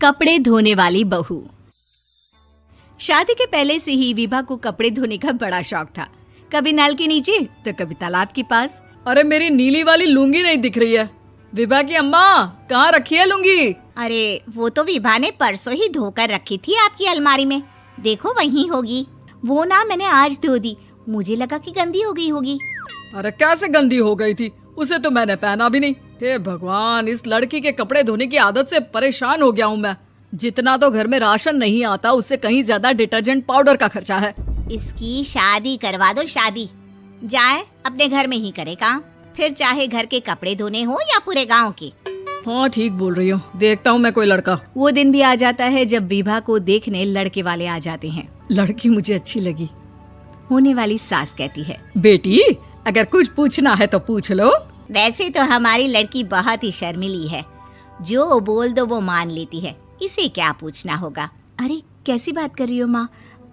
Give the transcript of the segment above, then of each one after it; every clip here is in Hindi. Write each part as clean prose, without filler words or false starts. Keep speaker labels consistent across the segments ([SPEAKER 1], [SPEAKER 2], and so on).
[SPEAKER 1] कपड़े धोने वाली बहू। शादी के पहले से ही विभा को कपड़े धोने का बड़ा शौक था। कभी नल के नीचे तो कभी तालाब के पास।
[SPEAKER 2] अरे मेरी नीली वाली लुंगी नहीं दिख रही है। विभा की अम्मा, कहाँ रखी है लुंगी?
[SPEAKER 3] अरे वो तो विभा ने परसों ही धोकर रखी थी आपकी अलमारी में, देखो वहीं होगी। वो ना मैंने आज धो दी, मुझे लगा कि गंदी हो गई होगी।
[SPEAKER 2] अरे कैसे गंदी हो गई थी? उसे तो मैंने पहना भी नहीं। हे भगवान, इस लड़की के कपड़े धोने की आदत से परेशान हो गया हूँ मैं। जितना तो घर में राशन नहीं आता, उससे कहीं ज्यादा डिटर्जेंट पाउडर का खर्चा है।
[SPEAKER 3] इसकी शादी करवा दो, शादी जाए अपने घर में ही करे काम, फिर चाहे घर के कपड़े धोने हो या पूरे गांव के।
[SPEAKER 2] हाँ ठीक बोल रही हो, देखता हूँ मैं कोई लड़का।
[SPEAKER 1] वो दिन भी आ जाता है जब विभा को देखने लड़के वाले आ जाते हैं।
[SPEAKER 2] लड़की मुझे अच्छी लगी।
[SPEAKER 1] होने वाली सास कहती है,
[SPEAKER 2] बेटी अगर कुछ पूछना है तो पूछ लो।
[SPEAKER 3] वैसे तो हमारी लड़की बहुत ही शर्मीली है, जो बोल दो वो मान लेती है, इसे क्या पूछना होगा।
[SPEAKER 1] अरे कैसी बात कर रही हो माँ,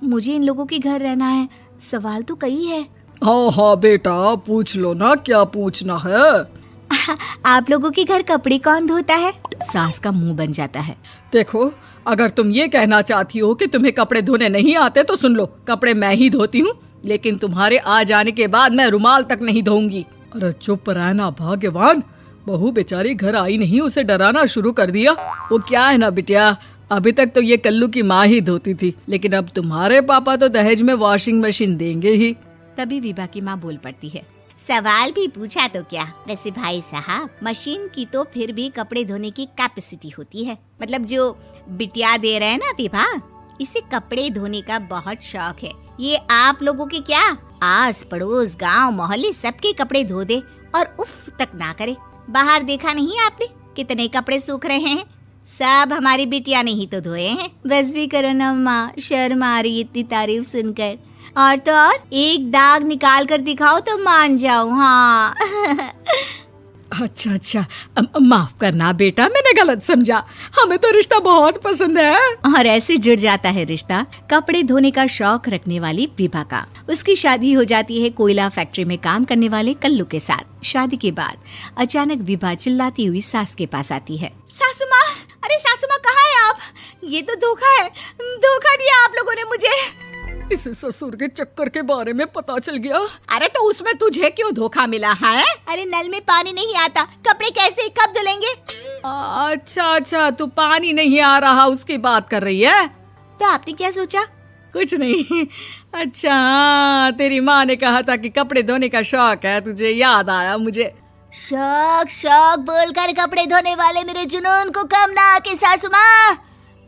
[SPEAKER 1] मुझे इन लोगों के घर रहना है, सवाल तो कई है।
[SPEAKER 2] हाँ हाँ बेटा, पूछ लो ना, क्या पूछना है।
[SPEAKER 1] आप लोगों के घर कपड़े कौन धोता है? सास का मुंह बन जाता है।
[SPEAKER 2] देखो, अगर तुम ये कहना चाहती हो कि तुम्हें कपड़े धोने नहीं आते तो सुन लो, कपड़े मैं ही धोती हूँ, लेकिन तुम्हारे आ जाने के बाद मैं रुमाल तक नहीं धोऊंगी। अरे चुप रहना भाग्यवान, बहू बेचारी घर आई नहीं, उसे डराना शुरू कर दिया। वो क्या है ना बिटिया, अभी तक तो ये कल्लू की माँ ही धोती थी, लेकिन अब तुम्हारे पापा तो दहेज में वॉशिंग मशीन देंगे ही।
[SPEAKER 1] तभी विभा की माँ बोल पड़ती है,
[SPEAKER 3] सवाल भी पूछा तो क्या। वैसे भाई साहब, मशीन की तो फिर भी कपड़े धोने की कैपेसिटी होती है, मतलब जो बिटिया दे रहे हैं ना विभा, इसे कपड़े धोने का बहुत शौक है। ये आप लोगों के क्या, आस पड़ोस गांव मोहल्ले सबके कपड़े धो दे और उफ तक ना करे। बाहर देखा नहीं आपने कितने कपड़े सूख रहे हैं, सब हमारी बिटिया ने ही तो धोए हैं।
[SPEAKER 1] बस भी करो ना माँ, शर्म आ रही इतनी तारीफ सुनकर। और तो और एक दाग निकाल कर दिखाओ तो मान जाऊं। हाँ
[SPEAKER 2] अच्छा, माफ करना बेटा, मैंने गलत समझा। हमें तो रिश्ता बहुत पसंद है।
[SPEAKER 1] और ऐसे जुड़ जाता है रिश्ता कपड़े धोने का शौक रखने वाली विभा का। उसकी शादी हो जाती है कोयला फैक्ट्री में काम करने वाले कल्लू के साथ। शादी के बाद अचानक विभा चिल्लाती हुई सास के पास आती है।
[SPEAKER 3] सासू माँ, अरे सासू माँ कहाँ है आप? ये तो धोखा है, धोखा दिया आप लोगों ने मुझे।
[SPEAKER 2] इसे ससुर के चक्कर के बारे में पता चल गया।
[SPEAKER 3] अरे तो उसमें तुझे क्यों धोखा मिला है? अरे नल में पानी नहीं आता, कपड़े कैसे कब धुलेंगे?
[SPEAKER 2] अच्छा, तू पानी नहीं आ रहा उसकी बात कर रही है।
[SPEAKER 3] तो आपने क्या सोचा?
[SPEAKER 2] कुछ नहीं। अच्छा, तेरी माँ ने कहा था कि कपड़े धोने का शौक है तुझे, याद आया मुझे।
[SPEAKER 3] शौक बोलकर कपड़े धोने वाले मेरे जुनून को कम ना आके सासू माँ,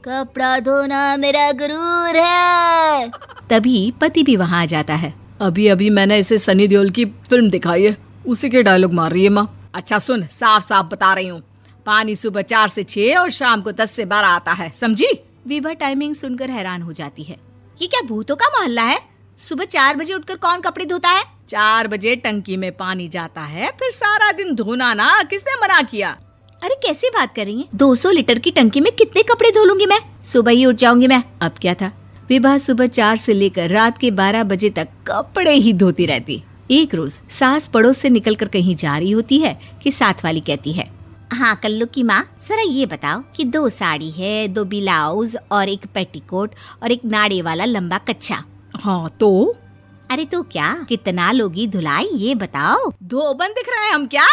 [SPEAKER 3] कपड़ा धोना मेरा गुरूर है।
[SPEAKER 1] तभी पति भी वहाँ आ जाता है।
[SPEAKER 2] अभी मैंने इसे सनी देओल की फिल्म दिखाई है, उसी के डायलॉग मार रही है माँ। अच्छा सुन, साफ बता रही हूँ, पानी सुबह 4 से 6 और शाम को 10 से 12 आता है, समझी?
[SPEAKER 1] विभा टाइमिंग सुनकर हैरान हो जाती है।
[SPEAKER 3] ये क्या भूतों का मोहल्ला है? सुबह 4 बजे उठकर कौन कपड़े धोता है?
[SPEAKER 2] 4 बजे टंकी में पानी जाता है, फिर सारा दिन धोना ना, किसने मना किया?
[SPEAKER 1] अरे कैसी बात कर रही हैं? 200 लीटर की टंकी में कितने कपड़े धो लूंगी मैं, सुबह ही उठ जाऊंगी मैं। अब क्या था, विभा सुबह 4 से लेकर रात के 12 बजे तक कपड़े ही धोती रहती। एक रोज सास पड़ोस से निकलकर कहीं जा रही होती है कि साथ वाली कहती है,
[SPEAKER 3] हाँ कल्लू की माँ, जरा ये बताओ कि 2 साड़ी है, 2 ब्लाउज और एक पेटीकोट और एक नाड़े वाला लंबा कच्छा।
[SPEAKER 2] हाँ तो?
[SPEAKER 3] अरे तो क्या, कितना लोगी धुलाई ये बताओ।
[SPEAKER 2] धोबन दिख रहे हैं हम क्या?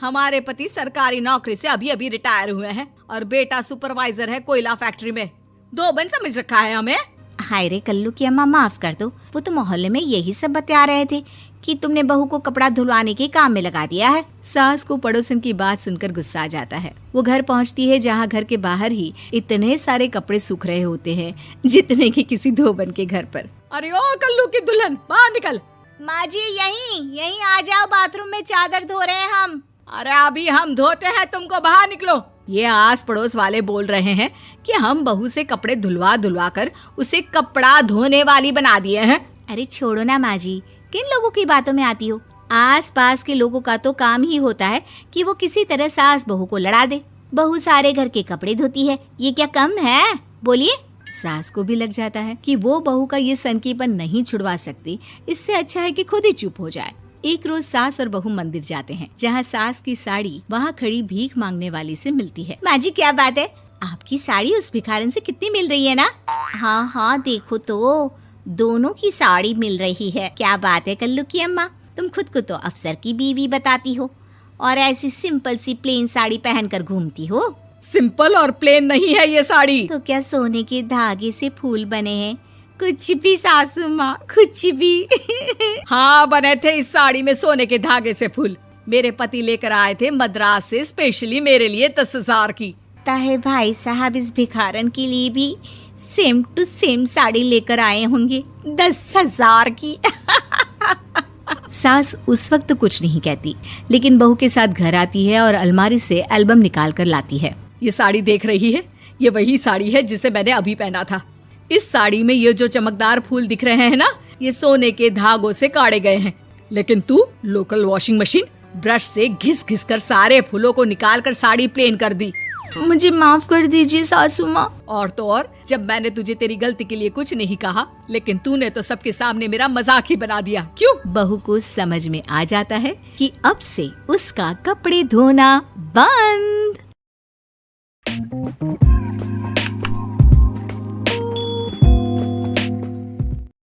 [SPEAKER 2] हमारे पति सरकारी नौकरी से अभी रिटायर हुए हैं और बेटा सुपरवाइजर है कोयला फैक्ट्री में। धोबन समझ रखा है हमें।
[SPEAKER 3] हाय रे कल्लू की अम्मा, माफ कर दो, वो तो मोहल्ले में यही सब बता रहे थे कि तुमने बहू को कपड़ा धुलवाने के काम में लगा दिया है।
[SPEAKER 1] सास को पड़ोसन की बात सुनकर गुस्सा आ जाता है। वो घर पहुंचती है जहां घर के बाहर ही इतने सारे कपड़े सूख रहे होते हैं जितने कि किसी धोबन के घर पर।
[SPEAKER 2] अरे ओ कल्लू की दुल्हन, बाहर निकल।
[SPEAKER 3] माँ जी यहीं आ जाओ, बाथरूम में चादर धो रहे हैं हम।
[SPEAKER 2] अरे अभी हम धोते हैं, तुमको बाहर निकलो। ये आस पड़ोस वाले बोल रहे हैं कि हम बहू से कपड़े धुलवा कर उसे कपड़ा धोने वाली बना दिए हैं।
[SPEAKER 1] अरे छोड़ो ना माँ जी, किन लोगों की बातों में आती हो? आस पास के लोगों का तो काम ही होता है कि वो किसी तरह सास बहू को लड़ा दे। बहू सारे घर के कपड़े धोती है, ये क्या कम है? बोलिए। सास को भी लग जाता है कि वो बहू का ये सनकीपन नहीं छुड़वा सकती, इससे अच्छा है कि खुद ही चुप हो जाए। एक रोज सास और बहू मंदिर जाते हैं, जहाँ सास की साड़ी वहाँ खड़ी भीख मांगने वाली से मिलती है।
[SPEAKER 3] माँ जी क्या बात है, आपकी साड़ी उस भिखारन से कितनी मिल रही है ना? हाँ हाँ देखो तो, दोनों की साड़ी मिल रही है। क्या बात है कल्लू की अम्मा, तुम खुद को तो अफसर की बीवी बताती हो और ऐसी सिंपल सी प्लेन साड़ी पहनकर घूमती हो।
[SPEAKER 2] सिंपल और प्लेन नहीं है ये साड़ी।
[SPEAKER 3] तो क्या सोने के धागे से फूल बने हैं? कुछ भी सासू माँ, कुछ भी।
[SPEAKER 2] हाँ बने थे इस साड़ी में सोने के धागे से फूल। मेरे पति लेकर आए थे मद्रास से स्पेशली मेरे लिए 10,000 की।
[SPEAKER 3] ताहे भाई साहब इस भिखारन के लिए भी सेम टू सेम साड़ी लेकर आए होंगे 10,000 की।
[SPEAKER 1] सास उस वक्त तो कुछ नहीं कहती, लेकिन बहू के साथ घर आती है और अलमारी से एल्बम निकाल कर लाती है।
[SPEAKER 2] ये साड़ी देख रही है, ये वही साड़ी है जिसे मैंने अभी पहना था। इस साड़ी में ये जो चमकदार फूल दिख रहे हैं ना, ये सोने के धागों से काढ़े गए हैं। लेकिन तू लोकल वॉशिंग मशीन ब्रश से घिस घिस कर सारे फूलों को निकाल कर साड़ी प्लेन कर दी।
[SPEAKER 1] मुझे माफ कर दीजिए सासू माँ।
[SPEAKER 2] और तो और, जब मैंने तुझे तेरी गलती के लिए कुछ नहीं कहा, लेकिन तूने तो सबके सामने मेरा मजाक ही बना दिया। क्यों?
[SPEAKER 1] बहू को समझ में आ जाता है कि अब से उसका कपड़े धोना बंद।